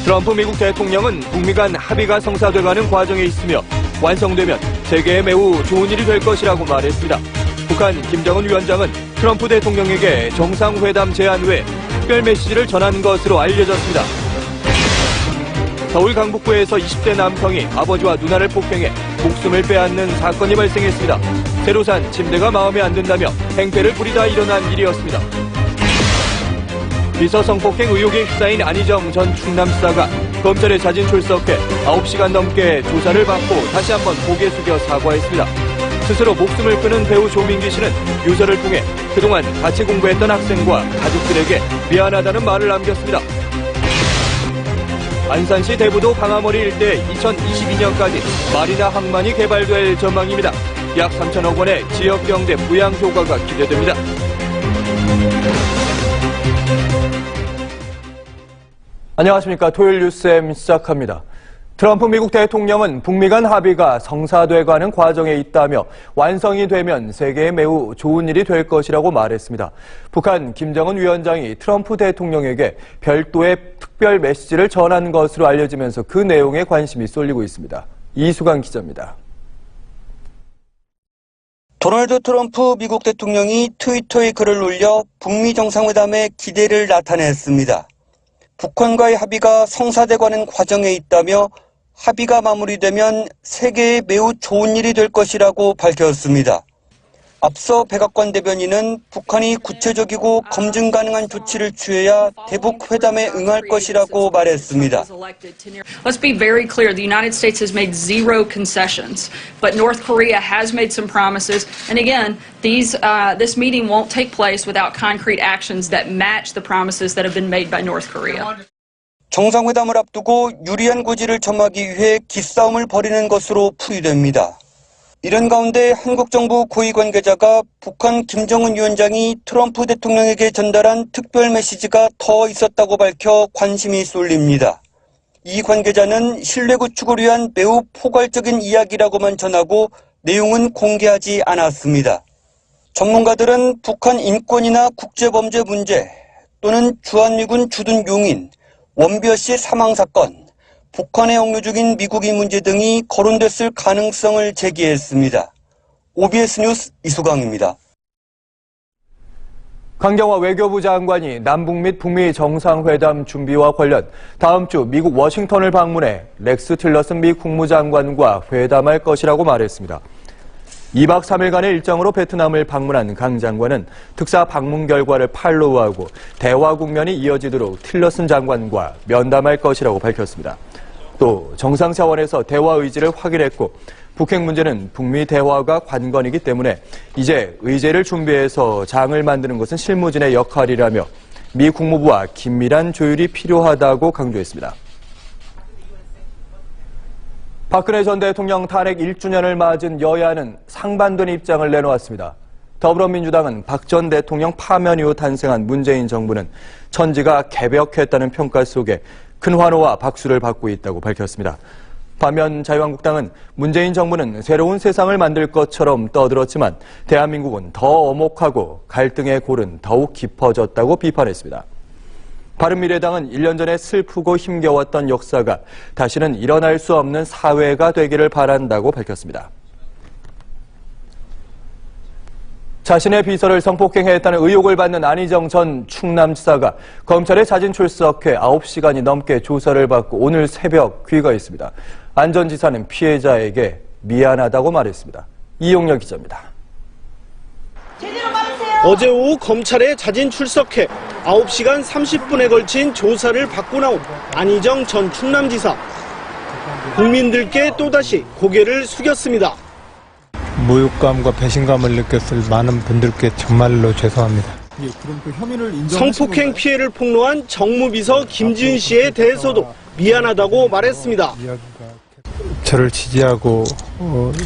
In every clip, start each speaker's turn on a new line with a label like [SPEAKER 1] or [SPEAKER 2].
[SPEAKER 1] 트럼프 미국 대통령은 북미 간 합의가 성사돼가는 과정에 있으며 완성되면 세계에 매우 좋은 일이 될 것이라고 말했습니다. 북한 김정은 위원장은 트럼프 대통령에게 정상회담 제안 외에 특별 메시지를 전한 것으로 알려졌습니다. 서울 강북구에서 20대 남성이 아버지와 누나를 폭행해 목숨을 빼앗는 사건이 발생했습니다. 새로 산 침대가 마음에 안 든다며 행패를 부리다 일어난 일이었습니다. 비서 성폭행 의혹에 휩싸인 안희정 전 충남지사가 검찰에 자진 출석해 9시간 넘게 조사를 받고 다시 한번 고개 숙여 사과했습니다. 스스로 목숨을 끊은 배우 조민기 씨는 유서를 통해 그동안 같이 공부했던 학생과 가족들에게 미안하다는 말을 남겼습니다. 안산시 대부도 방아머리 일대 2022년까지 마리나 항만이 개발될 전망입니다. 약 3천억 원의 지역경제 부양 효과가 기대됩니다. 안녕하십니까. 토요일 뉴스엠 시작합니다. 트럼프 미국 대통령은 북미 간 합의가 성사돼가는 과정에 있다며 완성이 되면 세계에 매우 좋은 일이 될 것이라고 말했습니다. 북한 김정은 위원장이 트럼프 대통령에게 별도의 특별 메시지를 전한 것으로 알려지면서 그 내용에 관심이 쏠리고 있습니다. 이수강 기자입니다.
[SPEAKER 2] 도널드 트럼프 미국 대통령이 트위터에 글을 올려 북미 정상회담에 기대를 나타냈습니다. 북한과의 합의가 성사돼가는 과정에 있다며 합의가 마무리되면 세계에 매우 좋은 일이 될 것이라고 밝혔습니다. 앞서 백악관 대변인은 북한이 구체적이고 검증 가능한 조치를 취해야 대북 회담에 응할 것이라고 말했습니다.
[SPEAKER 3] Let's be very clear. The United States has made zero concessions, but North Korea has made some promises. And again, this meeting won't take place without concrete actions that match the promises that have been made by North Korea.
[SPEAKER 2] 정상회담을 앞두고 유리한 고지를 점하기 위해 기싸움을 벌이는 것으로 풀이됩니다. 이런 가운데 한국 정부 고위 관계자가 북한 김정은 위원장이 트럼프 대통령에게 전달한 특별 메시지가 더 있었다고 밝혀 관심이 쏠립니다. 이 관계자는 신뢰 구축을 위한 매우 포괄적인 이야기라고만 전하고 내용은 공개하지 않았습니다. 전문가들은 북한 인권이나 국제범죄 문제 또는 주한미군 주둔 용인, 원비어 씨 사망 사건, 북한에 억류 중인 미국인 문제 등이 거론됐을 가능성을 제기했습니다. OBS 뉴스 이수강입니다.
[SPEAKER 1] 강경화 외교부 장관이 남북 및 북미 정상회담 준비와 관련 다음 주 미국 워싱턴을 방문해 렉스 틸러슨 미 국무장관과 회담할 것이라고 말했습니다. 2박 3일간의 일정으로 베트남을 방문한 강 장관은 특사 방문 결과를 팔로우하고 대화 국면이 이어지도록 틸러슨 장관과 면담할 것이라고 밝혔습니다. 또 정상 차원에서 대화 의지를 확인했고 북핵 문제는 북미 대화가 관건이기 때문에 이제 의제를 준비해서 장을 만드는 것은 실무진의 역할이라며 미 국무부와 긴밀한 조율이 필요하다고 강조했습니다. 박근혜 전 대통령 탄핵 1주년을 맞은 여야는 상반된 입장을 내놓았습니다. 더불어민주당은 박 전 대통령 파면 이후 탄생한 문재인 정부는 천지가 개벽했다는 평가 속에 큰 환호와 박수를 받고 있다고 밝혔습니다. 반면 자유한국당은 문재인 정부는 새로운 세상을 만들 것처럼 떠들었지만 대한민국은 더 엄혹하고 갈등의 골은 더욱 깊어졌다고 비판했습니다. 바른미래당은 1년 전에 슬프고 힘겨웠던 역사가 다시는 일어날 수 없는 사회가 되기를 바란다고 밝혔습니다. 자신의 비서를 성폭행했다는 의혹을 받는 안희정 전 충남지사가 검찰에 자진 출석해 9시간이 넘게 조사를 받고 오늘 새벽 귀가했습니다. 안 전 지사는 피해자에게 미안하다고 말했습니다. 이용렬 기자입니다.
[SPEAKER 4] 어제 오후 검찰에 자진 출석해 9시간 30분에 걸친 조사를 받고 나온 안희정 전 충남지사. 국민들께 또다시 고개를 숙였습니다.
[SPEAKER 5] 모욕감과 배신감을 느꼈을 많은 분들께 정말로 죄송합니다.
[SPEAKER 4] 성폭행 피해를 폭로한 정무비서 김지은 씨에 대해서도 미안하다고 말했습니다.
[SPEAKER 5] 저를 지지하고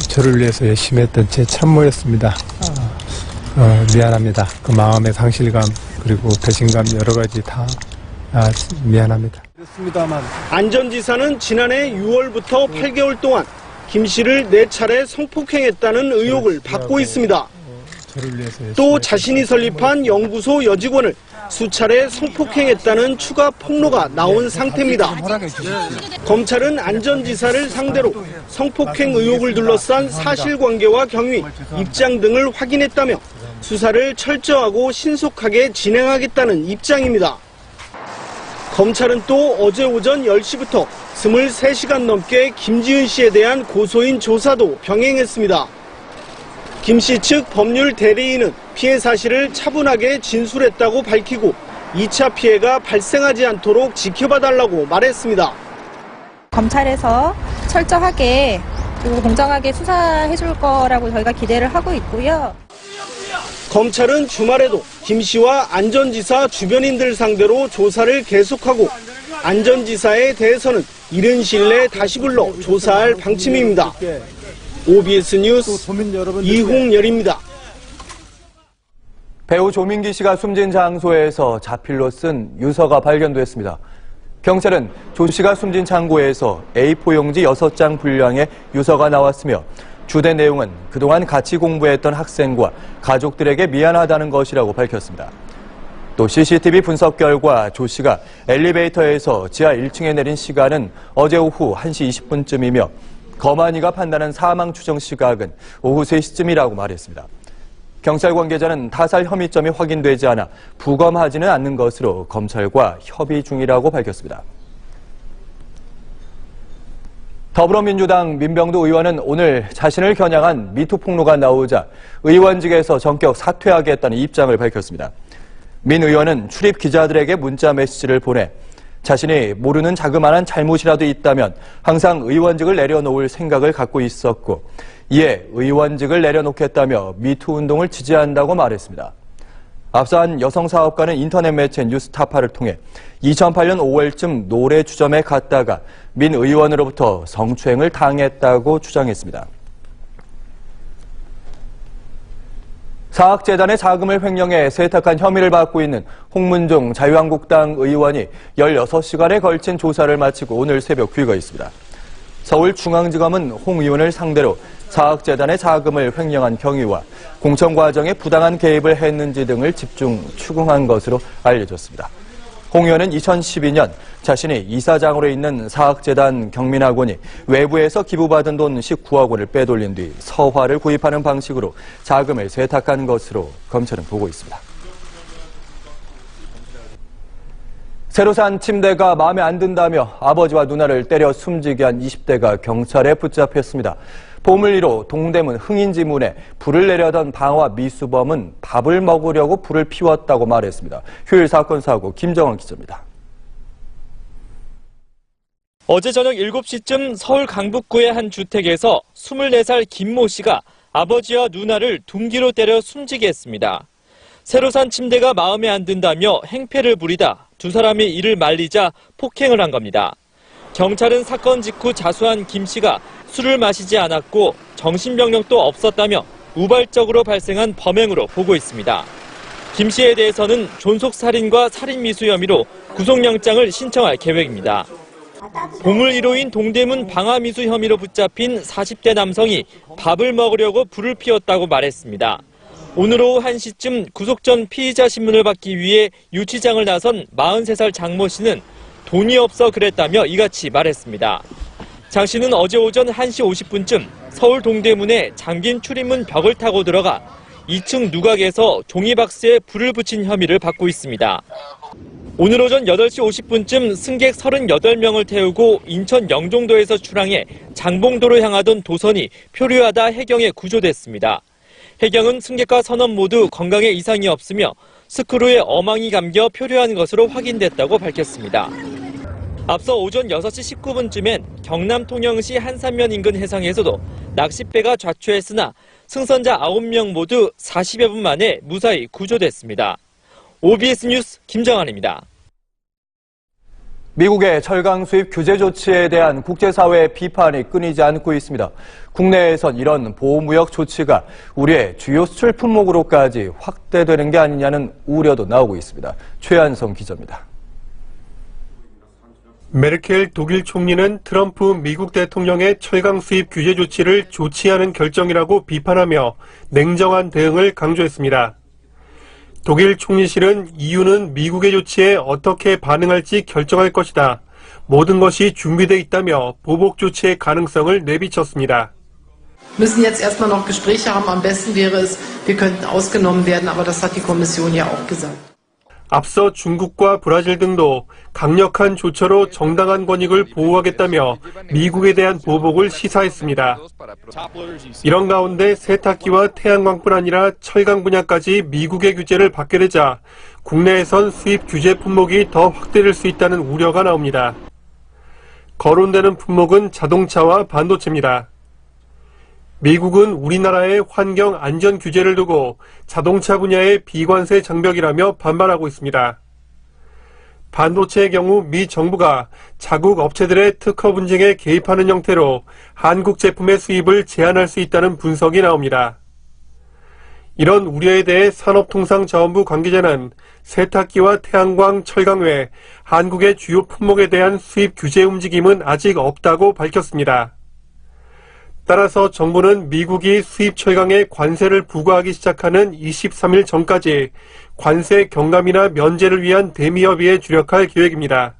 [SPEAKER 5] 저를 위해서 열심히 했던 제 참모였습니다. 미안합니다. 그 마음의 상실감 그리고 배신감 여러 가지 다 미안합니다.
[SPEAKER 4] 안 전 지사는 지난해 6월부터 8개월 동안 김 씨를 4차례 성폭행했다는 의혹을 받고 있습니다.
[SPEAKER 5] 저를 위해서
[SPEAKER 4] 또 자신이 설립한 연구소 여직원을 수차례 성폭행했다는 추가 폭로가 나온 상태입니다. 검찰은 안전지사를 상대로 성폭행 의혹을 둘러싼 사실관계와 경위, 입장 등을 확인했다며 수사를 철저하고 신속하게 진행하겠다는 입장입니다. 검찰은 또 어제 오전 10시부터 23시간 넘게 김지은 씨에 대한 고소인 조사도 병행했습니다. 김 씨 측 법률 대리인은 피해 사실을 차분하게 진술했다고 밝히고 2차 피해가 발생하지 않도록 지켜봐달라고 말했습니다.
[SPEAKER 6] 검찰에서 철저하게 그리고 공정하게 수사해 줄 거라고 저희가 기대를 하고 있고요.
[SPEAKER 4] 검찰은 주말에도 김 씨와 안전지사 주변인들 상대로 조사를 계속하고 안전지사에 대해서는 이른 시일 내에 다시 불러 조사할 방침입니다. OBS 뉴스 이홍열입니다.
[SPEAKER 1] 배우 조민기 씨가 숨진 장소에서 자필로 쓴 유서가 발견됐습니다. 경찰은 조 씨가 숨진 창고에서 A4 용지 6장 분량의 유서가 나왔으며 주된 내용은 그동안 같이 공부했던 학생과 가족들에게 미안하다는 것이라고 밝혔습니다. 또 CCTV 분석 결과 조 씨가 엘리베이터에서 지하 1층에 내린 시간은 어제 오후 1시 20분쯤이며 검안이가 판단한 사망 추정 시각은 오후 3시쯤이라고 말했습니다. 경찰 관계자는 타살 혐의점이 확인되지 않아 부검하지는 않는 것으로 검찰과 협의 중이라고 밝혔습니다. 더불어민주당 민병두 의원은 오늘 자신을 겨냥한 미투 폭로가 나오자 의원직에서 전격 사퇴하겠다는 입장을 밝혔습니다. 민 의원은 출입 기자들에게 문자 메시지를 보내 자신이 모르는 자그마한 잘못이라도 있다면 항상 의원직을 내려놓을 생각을 갖고 있었고 이에 의원직을 내려놓겠다며 미투 운동을 지지한다고 말했습니다. 앞서 한 여성사업가는 인터넷 매체 뉴스타파를 통해 2008년 5월쯤 노래 주점에 갔다가 민 의원으로부터 성추행을 당했다고 주장했습니다. 사학재단의 자금을 횡령해 세탁한 혐의를 받고 있는 홍문종 자유한국당 의원이 16시간에 걸친 조사를 마치고 오늘 새벽 귀가했습니다. 서울중앙지검은 홍 의원을 상대로 사학재단의 자금을 횡령한 경위와 공천 과정에 부당한 개입을 했는지 등을 집중 추궁한 것으로 알려졌습니다. 홍 의원은 2012년 자신이 이사장으로 있는 사학재단 경민학원이 외부에서 기부받은 돈 19억 원을 빼돌린 뒤 서화를 구입하는 방식으로 자금을 세탁한 것으로 검찰은 보고 있습니다. 새로 산 침대가 마음에 안 든다며 아버지와 누나를 때려 숨지게 한 20대가 경찰에 붙잡혔습니다. 보물리로 동대문 흥인지문에 불을 내려던 방화 미수범은 밥을 먹으려고 불을 피웠다고 말했습니다. 휴일 사건 사고 김정원 기자입니다.
[SPEAKER 7] 어제 저녁 7시쯤 서울 강북구의 한 주택에서 24살 김모 씨가 아버지와 누나를 둔기로 때려 숨지게 했습니다. 새로 산 침대가 마음에 안 든다며 행패를 부리다 두 사람이 이를 말리자 폭행을 한 겁니다. 경찰은 사건 직후 자수한 김 씨가 술을 마시지 않았고 정신병력도 없었다며 우발적으로 발생한 범행으로 보고 있습니다. 김 씨에 대해서는 존속살인과 살인미수 혐의로 구속영장을 신청할 계획입니다. 보물 1호인 동대문 방화미수 혐의로 붙잡힌 40대 남성이 밥을 먹으려고 불을 피웠다고 말했습니다. 오늘 오후 1시쯤 구속 전 피의자 신문을 받기 위해 유치장을 나선 43살 장모 씨는 돈이 없어 그랬다며 이같이 말했습니다. 장 씨는 어제 오전 1시 50분쯤 서울 동대문에 잠긴 출입문 벽을 타고 들어가 2층 누각에서 종이박스에 불을 붙인 혐의를 받고 있습니다. 오늘 오전 8시 50분쯤 승객 38명을 태우고 인천 영종도에서 출항해 장봉도로 향하던 도선이 표류하다 해경에 구조됐습니다. 해경은 승객과 선원 모두 건강에 이상이 없으며 스크루에 어망이 감겨 표류한 것으로 확인됐다고 밝혔습니다. 앞서 오전 6시 19분쯤엔 경남 통영시 한산면 인근 해상에서도 낚싯배가 좌초했으나 승선자 9명 모두 40여 분 만에 무사히 구조됐습니다. OBS 뉴스 김정환입니다.
[SPEAKER 1] 미국의 철강 수입 규제 조치에 대한 국제사회의 비판이 끊이지 않고 있습니다. 국내에선 이런 보호무역 조치가 우리의 주요 수출 품목으로까지 확대되는 게 아니냐는 우려도 나오고 있습니다. 최한성 기자입니다.
[SPEAKER 5] 메르켈 독일 총리는 트럼프 미국 대통령의 철강 수입 규제 조치를 좋지 않은 결정이라고 비판하며 냉정한 대응을 강조했습니다. 독일 총리실은 EU는 미국의 조치에 어떻게 반응할지 결정할 것이다. 모든 것이 준비되어 있다며 보복 조치의 가능성을 내비쳤습니다.
[SPEAKER 8] Müssen jetzt erstmal noch Gespräche haben. Am besten wäre es, wir könnten ausgenommen werden, aber das hat die Kommission ja auch gesagt.
[SPEAKER 5] 앞서 중국과 브라질 등도 강력한 조처로 정당한 권익을 보호하겠다며 미국에 대한 보복을 시사했습니다. 이런 가운데 세탁기와 태양광뿐 아니라 철강 분야까지 미국의 규제를 받게 되자 국내에선 수입 규제 품목이 더 확대될 수 있다는 우려가 나옵니다. 거론되는 품목은 자동차와 반도체입니다. 미국은 우리나라의 환경 안전 규제를 두고 자동차 분야의 비관세 장벽이라며 반발하고 있습니다. 반도체의 경우 미 정부가 자국 업체들의 특허 분쟁에 개입하는 형태로 한국 제품의 수입을 제한할 수 있다는 분석이 나옵니다. 이런 우려에 대해 산업통상자원부 관계자는 세탁기와 태양광, 철강 외 한국의 주요 품목에 대한 수입 규제 움직임은 아직 없다고 밝혔습니다. 따라서 정부는 미국이 수입 철강에 관세를 부과하기 시작하는 23일 전까지 관세 경감이나 면제를 위한 대미협의에 주력할 계획입니다.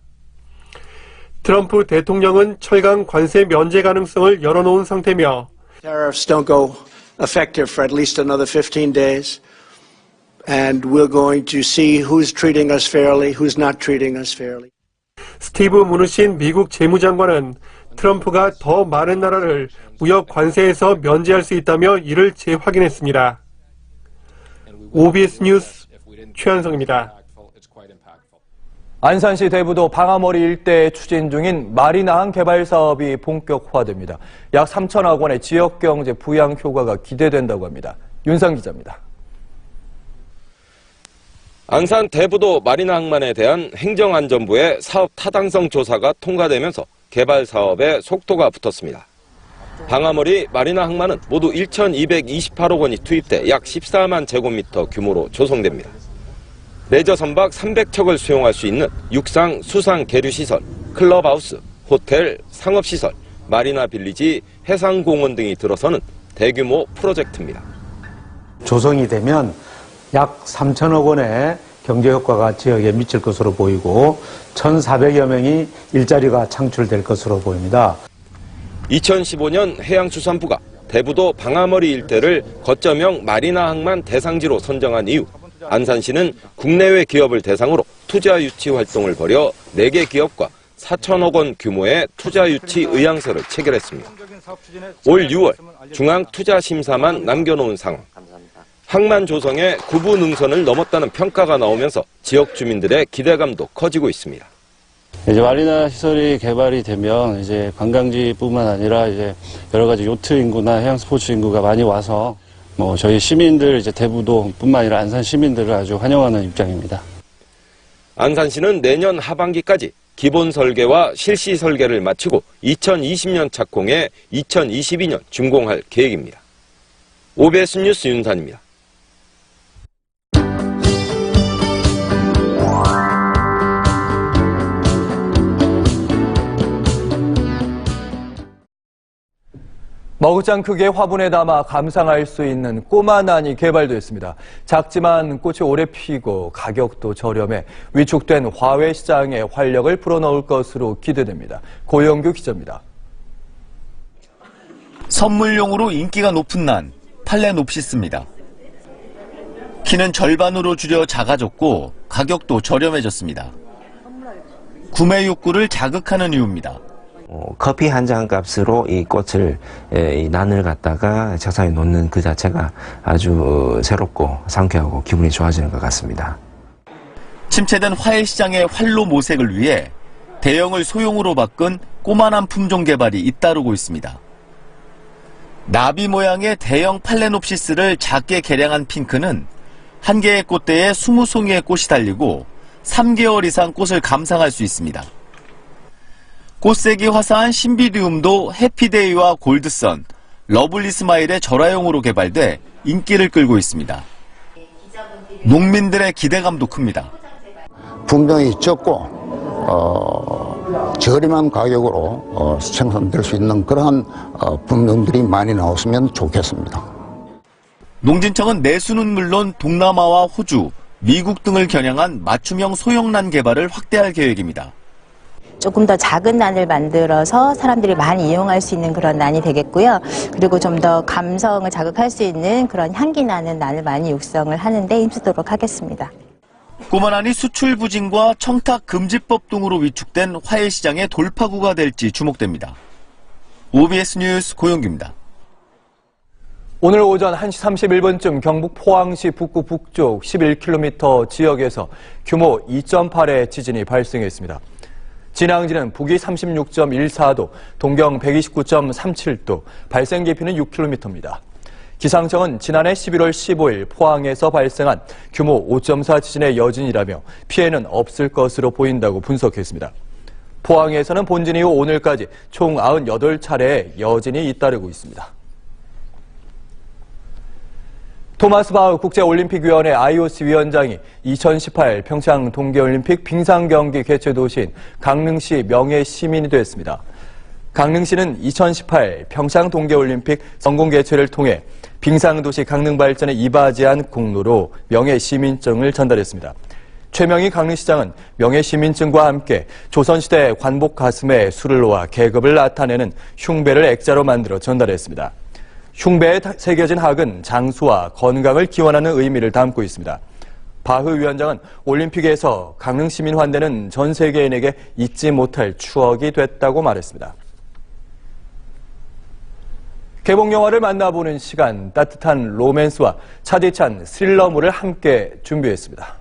[SPEAKER 5] 트럼프 대통령은 철강 관세 면제 가능성을 열어놓은 상태며
[SPEAKER 9] Tariffs don't go effective for at least another 15 days. And we're going to see who's treating us fairly, who's not treating us fairly.
[SPEAKER 5] 스티브 무누신 미국 재무장관은 트럼프가 더 많은 나라를 무역 관세에서 면제할 수 있다며 이를 재확인했습니다. OBS 뉴스 최한성입니다.
[SPEAKER 1] 안산시 대부도 방아머리 일대에 추진 중인 마리나항 개발 사업이 본격화됩니다. 약 3천억 원의 지역경제 부양 효과가 기대된다고 합니다. 윤상 기자입니다.
[SPEAKER 10] 안산 대부도 마리나 항만에 대한 행정안전부의 사업 타당성 조사가 통과되면서 개발 사업에 속도가 붙었습니다. 방아머리 마리나 항만은 모두 1,228억 원이 투입돼 약 14만 제곱미터 규모로 조성됩니다. 레저 선박 300척을 수용할 수 있는 육상, 수상 계류시설, 클럽하우스, 호텔, 상업시설, 마리나 빌리지, 해상공원 등이 들어서는 대규모 프로젝트입니다.
[SPEAKER 11] 조성이 되면 약 3천억 원의 경제효과가 지역에 미칠 것으로 보이고 1,400여 명이 일자리가 창출될 것으로 보입니다.
[SPEAKER 10] 2015년 해양수산부가 대부도 방아머리 일대를 거점형 마리나 항만 대상지로 선정한 이후 안산시는 국내외 기업을 대상으로 투자 유치 활동을 벌여 4개 기업과 4천억 원 규모의 투자 유치 의향서를 체결했습니다. 올 6월 중앙투자심사만 남겨놓은 상황. 항만 조성에 구부 능선을 넘었다는 평가가 나오면서 지역 주민들의 기대감도 커지고 있습니다.
[SPEAKER 12] 이제 마리나 시설이 개발이 되면 이제 관광지뿐만 아니라 이제 여러 가지 요트 인구나 해양 스포츠 인구가 많이 와서 저희 시민들 이제 대부도뿐만 아니라 안산 시민들을 아주 환영하는 입장입니다.
[SPEAKER 10] 안산시는 내년 하반기까지 기본 설계와 실시 설계를 마치고 2020년 착공해 2022년 준공할 계획입니다. OBS 뉴스 윤산입니다.
[SPEAKER 1] 머그잔 크기의 화분에 담아 감상할 수 있는 꼬마난이 개발됐습니다. 작지만 꽃이 오래 피고 가격도 저렴해 위축된 화훼 시장에 활력을 불어넣을 것으로 기대됩니다. 고영규 기자입니다.
[SPEAKER 13] 선물용으로 인기가 높은 난, 팔레놉시스입니다. 키는 절반으로 줄여 작아졌고 가격도 저렴해졌습니다. 구매 욕구를 자극하는 이유입니다.
[SPEAKER 14] 커피 한 잔 값으로 이 꽃을, 이 난을 갖다가 책상에 놓는 그 자체가 아주 새롭고 상쾌하고 기분이 좋아지는 것 같습니다.
[SPEAKER 13] 침체된 화훼 시장의 활로 모색을 위해 대형을 소형으로 바꾼 꼬만한 품종 개발이 잇따르고 있습니다. 나비 모양의 대형 팔레놉시스를 작게 개량한 핑크는 한 개의 꽃대에 20송이의 꽃이 달리고 3개월 이상 꽃을 감상할 수 있습니다. 꽃색이 화사한 신비디움도 해피데이와 골드선, 러블리 스마일의 절화용으로 개발돼 인기를 끌고 있습니다. 농민들의 기대감도 큽니다.
[SPEAKER 15] 분명히 적고 저렴한 가격으로 생산될 수 있는 그러한 품종들이 많이 나왔으면 좋겠습니다.
[SPEAKER 13] 농진청은 내수는 물론 동남아와 호주, 미국 등을 겨냥한 맞춤형 소형란 개발을 확대할 계획입니다.
[SPEAKER 16] 조금 더 작은 난을 만들어서 사람들이 많이 이용할 수 있는 그런 난이 되겠고요. 그리고 좀 더 감성을 자극할 수 있는 그런 향기 나는 난을 많이 육성을 하는 데 힘쓰도록 하겠습니다.
[SPEAKER 13] 꼬마난이 수출 부진과 청탁 금지법 등으로 위축된 화훼 시장의 돌파구가 될지 주목됩니다. OBS 뉴스 고영규입니다.
[SPEAKER 1] 오늘 오전 1시 31분쯤 경북 포항시 북구 북쪽 11km 지역에서 규모 2.8의 지진이 발생했습니다. 진앙지는 북위 36.14도, 동경 129.37도, 발생 깊이는 6km입니다. 기상청은 지난해 11월 15일 포항에서 발생한 규모 5.4 지진의 여진이라며 피해는 없을 것으로 보인다고 분석했습니다. 포항에서는 본진 이후 오늘까지 총 98차례의 여진이 잇따르고 있습니다. 토마스 바흐 국제올림픽위원회 IOC 위원장이 2018 평창 동계올림픽 빙상경기 개최 도시인 강릉시 명예시민이 됐습니다. 강릉시는 2018 평창 동계올림픽 성공 개최를 통해 빙상도시 강릉 발전에 이바지한 공로로 명예시민증을 전달했습니다. 최명희 강릉시장은 명예시민증과 함께 조선시대 관복 가슴에 술을 놓아 계급을 나타내는 흉배를 액자로 만들어 전달했습니다. 흉배에 새겨진 학은 장수와 건강을 기원하는 의미를 담고 있습니다. 바흐 위원장은 올림픽에서 강릉 시민 환대는 전 세계인에게 잊지 못할 추억이 됐다고 말했습니다. 개봉 영화를 만나보는 시간, 따뜻한 로맨스와 차디찬 스릴러물을 함께 준비했습니다.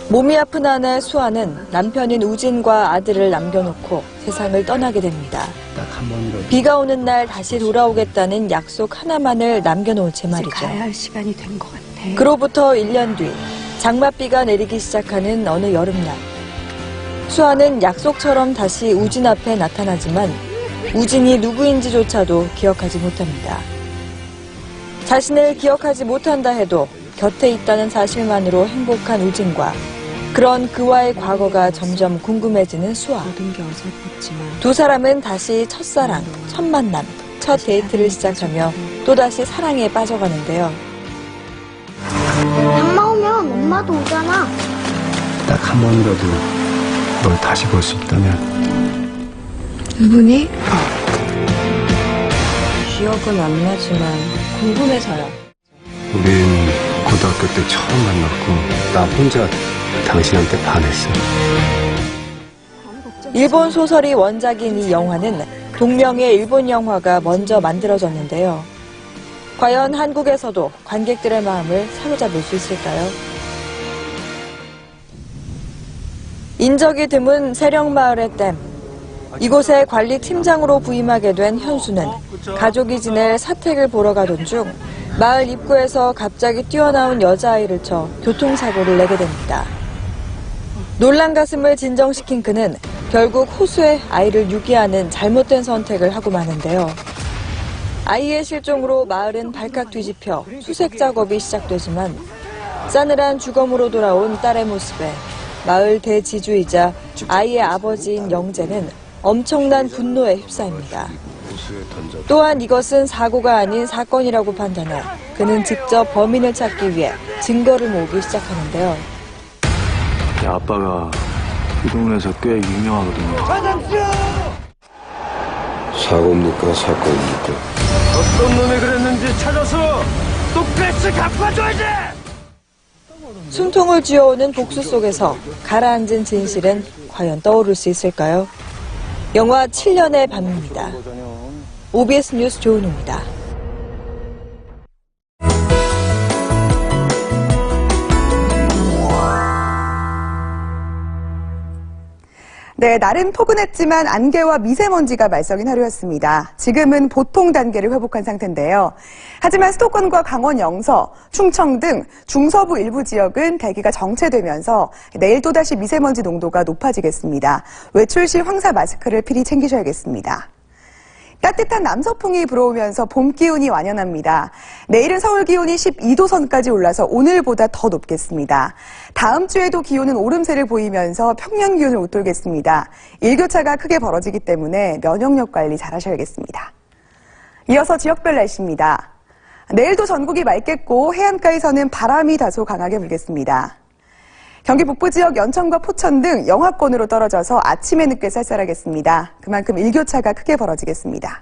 [SPEAKER 17] 몸이 아픈 아내 수아는 남편인 우진과 아들을 남겨놓고 세상을 떠나게 됩니다. 비가 오는 날 다시 돌아오겠다는 약속 하나만을 남겨놓은 채 말이죠.
[SPEAKER 18] 가야 할 시간이 된 것 같아.
[SPEAKER 17] 그로부터 1년 뒤 장맛비가 내리기 시작하는 어느 여름날, 수아는 약속처럼 다시 우진 앞에 나타나지만 우진이 누구인지조차도 기억하지 못합니다. 자신을 기억하지 못한다 해도 곁에 있다는 사실만으로 행복한 우진과 그런 그와의 과거가 점점 궁금해지는 수아. 두 사람은 다시 첫사랑, 첫 만남, 첫 데이트를 시작하며 또다시 사랑에 빠져가는데요.
[SPEAKER 18] 엄마 오면 엄마도 오잖아.
[SPEAKER 19] 딱 한 번이라도 널 다시 볼 수 있다면.
[SPEAKER 17] 누구니? 기억은 안 나지만 궁금해서요.
[SPEAKER 19] 우린 고등학교 때 처음 만났고 나 혼자 당신한테 반했어.
[SPEAKER 17] 일본 소설이 원작인 이 영화는 동명의 일본 영화가 먼저 만들어졌는데요. 과연 한국에서도 관객들의 마음을 사로잡을 수 있을까요? 인적이 드문 세령마을의 댐. 이곳에 관리팀장으로 부임하게 된 현수는 가족이 지낼 사택을 보러 가던 중 마을 입구에서 갑자기 뛰어나온 여자아이를 쳐 교통사고를 내게 됩니다. 놀란 가슴을 진정시킨 그는 결국 호수에 아이를 유기하는 잘못된 선택을 하고 마는데요. 아이의 실종으로 마을은 발칵 뒤집혀 수색 작업이 시작되지만 싸늘한 주검으로 돌아온 딸의 모습에 마을 대지주이자 아이의 아버지인 영재는 엄청난 분노에 휩싸입니다. 또한 이것은 사고가 아닌 사건이라고 판단해 그는 직접 범인을 찾기 위해 증거를 모으기 시작하는데요.
[SPEAKER 19] 아빠가 이 동네에서 꽤 유명하거든요.
[SPEAKER 20] 사고입니까 사건입니까?
[SPEAKER 21] 어떤 놈이 그랬는지 찾아서 똑같이 갚아줘야지!
[SPEAKER 17] 숨통을 쥐어오는 복수 속에서 가라앉은 진실은 과연 떠오를 수 있을까요? 영화 7년의 밤입니다. OBS 뉴스 조은우입니다.
[SPEAKER 22] 네, 날은 포근했지만 안개와 미세먼지가 말썽인 하루였습니다. 지금은 보통 단계를 회복한 상태인데요. 하지만 수도권과 강원 영서, 충청 등 중서부 일부 지역은 대기가 정체되면서 내일 또다시 미세먼지 농도가 높아지겠습니다. 외출 시 황사 마스크를 필히 챙기셔야겠습니다. 따뜻한 남서풍이 불어오면서 봄 기운이 완연합니다. 내일은 서울 기온이 12도 선까지 올라서 오늘보다 더 높겠습니다. 다음 주에도 기온은 오름세를 보이면서 평년 기온을 웃돌겠습니다. 일교차가 크게 벌어지기 때문에 면역력 관리 잘 하셔야겠습니다. 이어서 지역별 날씨입니다. 내일도 전국이 맑겠고 해안가에서는 바람이 다소 강하게 불겠습니다. 경기 북부 지역 연천과 포천 등 영하권으로 떨어져서 아침에 늦게 쌀쌀하겠습니다. 그만큼 일교차가 크게 벌어지겠습니다.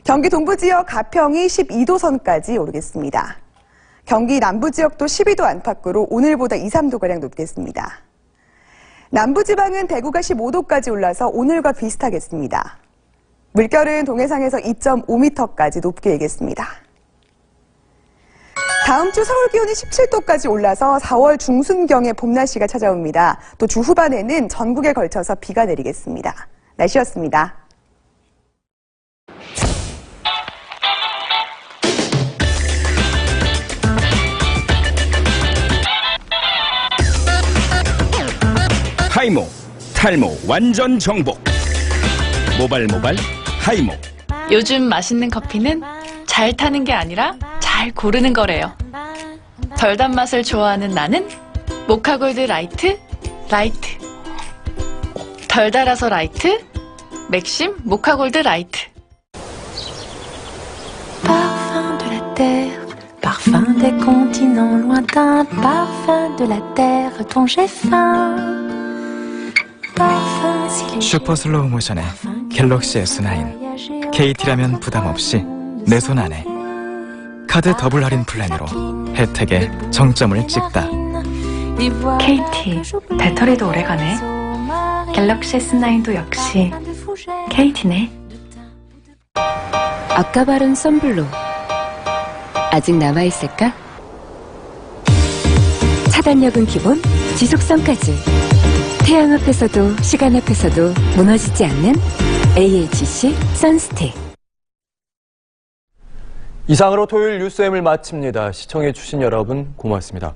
[SPEAKER 22] 경기 동부 지역 가평이 12도 선까지 오르겠습니다. 경기 남부 지역도 12도 안팎으로 오늘보다 2, 3도가량 높겠습니다. 남부 지방은 대구가 15도까지 올라서 오늘과 비슷하겠습니다. 물결은 동해상에서 2.5m까지 높게 일겠습니다. 다음 주 서울 기온이 17도까지 올라서 4월 중순경에 봄 날씨가 찾아옵니다. 또 주 후반에는 전국에 걸쳐서 비가 내리겠습니다. 날씨였습니다.
[SPEAKER 2] 하이모, 탈모 완전 정복. 모발 하이모.
[SPEAKER 3] 요즘 맛있는 커피는 잘 타는 게 아니라 잘 고르는 거래요. 덜 단 맛을 좋아하는 나는 모카골드 라이트. 덜 달아서 라이트, 맥심 모카골드 라이트.
[SPEAKER 23] Parfum de la terre, parfum des continents lointains, parfum de la terre dont j'ai faim.
[SPEAKER 24] 슈퍼 슬로우 모션의 갤럭시 S9. KT라면 부담 없이 내 손 안에. 카드 더블 할인 플랜으로 혜택에 정점을 찍다.
[SPEAKER 23] KT, 배터리도 오래가네. 갤럭시 S9도 역시 KT네.
[SPEAKER 25] 아까 바른 썬블로 아직 남아있을까? 차단력은 기본, 지속성까지. 태양 앞에서도 시간 앞에서도 무너지지 않는 AHC 선스틱.
[SPEAKER 1] 이상으로 토요일 뉴스M을 마칩니다. 시청해주신 여러분 고맙습니다.